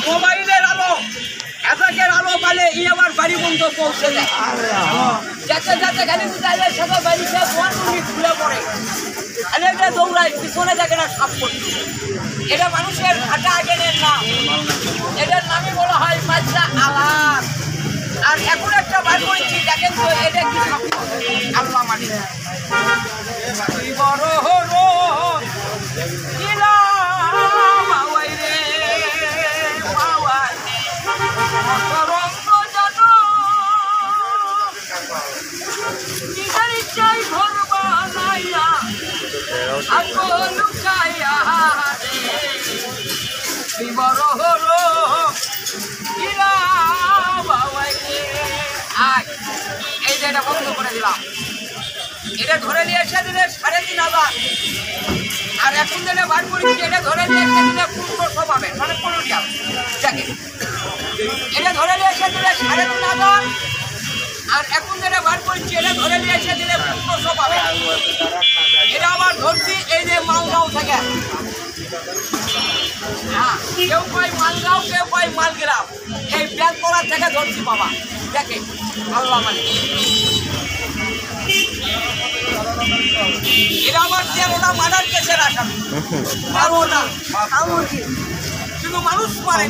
মোবাইলের আলো একের আলো পালে ই আমার বাড়ি বন্ধ পৌঁছে দেয় যাতে যাতে গাড়ি চাইলে সেটা বাড়ি সে খুলে পড়ে যে দৌড়ায় পিছনে দেখে না সাপ করছে এটা মানুষের ঘাটা আগেনের নাম এটার নামই বলা হয় বাচ্চা আলাদ আর এখন একটা বার করেছি দেখেন তো এটা কি আল্লাহ মানে বড় হলো এই যে এটা বন্ধ করে দিলাম এটা ধরে নিয়ে এসে দিলে 3,500 আর এখন যেটা বার করেছি এটা ধরে নিয়ে এসে দিলে 1500 পাবে মানে 15টা দেখে এটা ধরে নিয়ে এসে দিলে 3,500 আর এখন যেটা বার করেছি এটা ধরে নিয়ে এসে দিলে 1500 পাবে এটা আমার ধরছি এই যে মালগাঁও থেকে হ্যাঁ কেউ কয় মালগাঁও কেউ কয় মালগ্রাম এই ব্যাংকপাড়া থেকে ধরছি বাবা দেখে আল্লাহ মানে এটা আমার 13টা মার্ডার কেসের আসামি 13টা শুধু মানুষ মারে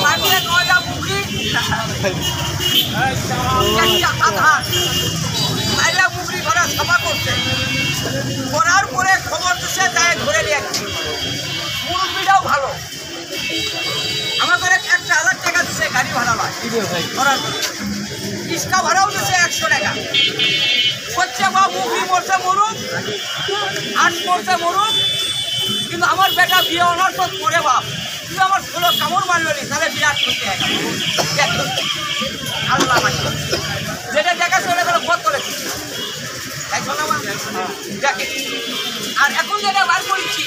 মারলে 9টা মুখি একটা আধার মাইলা মুখরি ঘরে সভা করছে করার পরে খবর দিচ্ছে তাই ধরে নিয়ে মুরব্বীটাও ভালো আমাদের 1,000 টাকা দিচ্ছে গাড়ি ভাড়া নয় ধরার রিক্সা ভাড়াও দিচ্ছে 100 টাকা হচ্ছে বা মুখরি মরছে মরুক হাট মরছে মরুক কিন্তু আমার বেটা বিয়ে অনর্থক করে বাপ কিন্তু আমার ষোলো কামড় মারল নি তাহলে বিরাট করতে হয় আল্লাহ যেটা দেখা চলে গেল ভোট করেছি দেখে আর এখন যেটা বার করেছি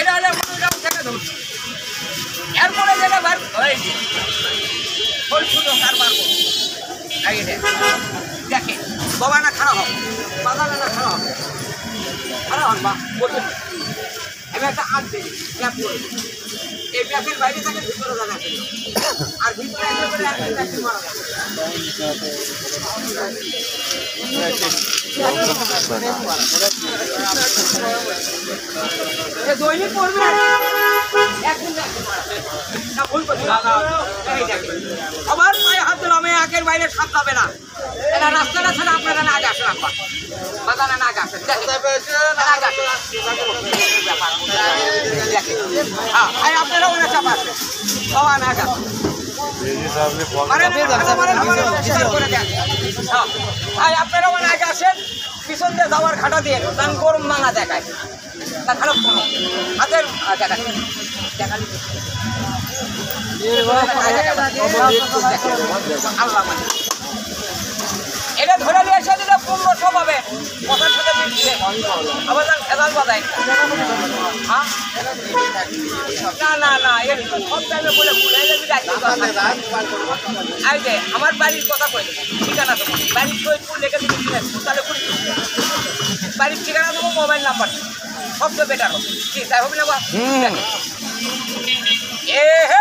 এটা হলে মনোগ্রাম থেকে ধরছি এরপরে যেটা বার হয়েছে দেখে বাবা না খারাপ হবে বাগানা না খারাপ হবে খারাপ হন বা বলছেন আমি একটা আগ দিই ব্যাপ করে এই ব্যাপের বাইরে থাকে ভিতরে জায়গা ছিল আর ভিতরে একেবারে মারা যাবে দৈনিক করবে একদিন আবার পায়ে হাত দিলাম একের বাইরে সাপ যাবে না এরা রাস্তাটা ছাড়া আপনারা না আগে আসেন আপনার বাগানে না আগে আসেন আপনারা ওখানে চাপা আসেন বাবা না আগে আপনারা ওখানে আগে আসেন পিছন দিয়ে যাওয়ার ঘাটা দিয়ে কারণ গরম মাঙা দেখায় তা খারাপ কোনো হাতের দেখায় দেখালি আল্লাহ মানে এটা ধরে নিয়ে এসে দিলে 1500 পাবে কথার সাথে মিলছে আবার খেলাল বাজায় হ্যাঁ না না না এর সব টাইমে বলে এই যে আমার বাড়ির কথা কই ঠিকানা দেবো বাড়ির সৈয়দপুর লেখে দিবি তাহলে করি বাড়ির ঠিকানা দেবো মোবাইল নাম্বার সবচেয়ে বেটার হবে কি তাই হবে না বা এ হে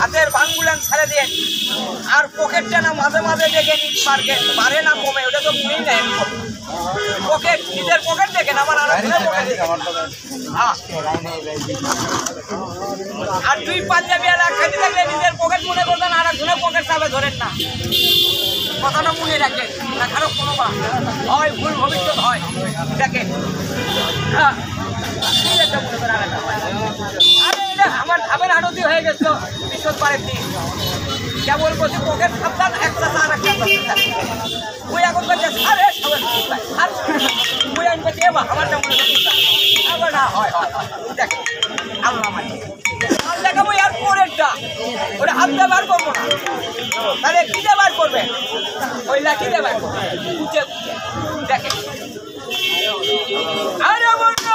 হাতের ভাঙগুলান ছেড়ে দিয়ে আর পকেটটা না মাঝে মাঝে দেখে নিট মার্কে পারে না কমে ওটা তো মুই নেই পকেট নিজের পকেট দেখেন আমার আর 2 পাঞ্জাবি আর খাইতে থাকলে নিজের পকেট মনে করতেন আর একজনের পকেট চাপে ধরেন না কথাটা মনে রাখেন না খারাপ কোনো হয় ভুল ভবিষ্যৎ হয় দেখেন হ্যাঁ আমার ধাবের আড়তি হয়ে গেছিল বিশ্বত পারের দিন কেবল বলছি পকেট সাবধান একটা আর একটা ওই এখন বলছে আরে আর ওই আনবে কে বা আমারটা মনে করছে আবার না হয় দেখ আল্লাহ মানে আর দেখাবো আর পরেরটা ওটা হাত দিয়ে বার করবো না তাহলে কি দিয়ে বার করবে ওই লাঠি দিয়ে বার করবে উঠে দেখে আরে বন্ধু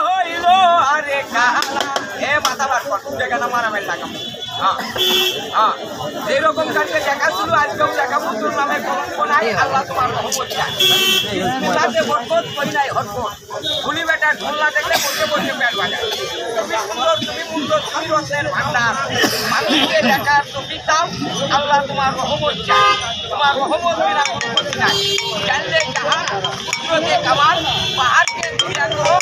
হইল আরে কালা এ মাথা মারার পর যেখানে মারামের লাগাবো। হ্যাঁ হ্যাঁ এইরকম কাজে দেখা ছিল, আজকেও দেখাবো। তোর নামে কলঙ্ক নাই, আল্লাহ তোমার রহমত চায়। বিসমিল্লাতে বরকত, কই নাই হরকত। গুলি বেটা ঢোল্লা দেখলে বসে বসে পেট বাজায়। তুমি সুন্দর, তুমি সুন্দর, তুমি রত্নের ভান্ডার। মানুষকে দেখার তৌফিক দাও, আল্লাহ তোমার রহমত চায়। তোমার রহমত বিনা কোনো ক্ষতি নাই। জানলে জাহান, পুত্রকে কামাল, পাহাড়কে দুনিয়া করো।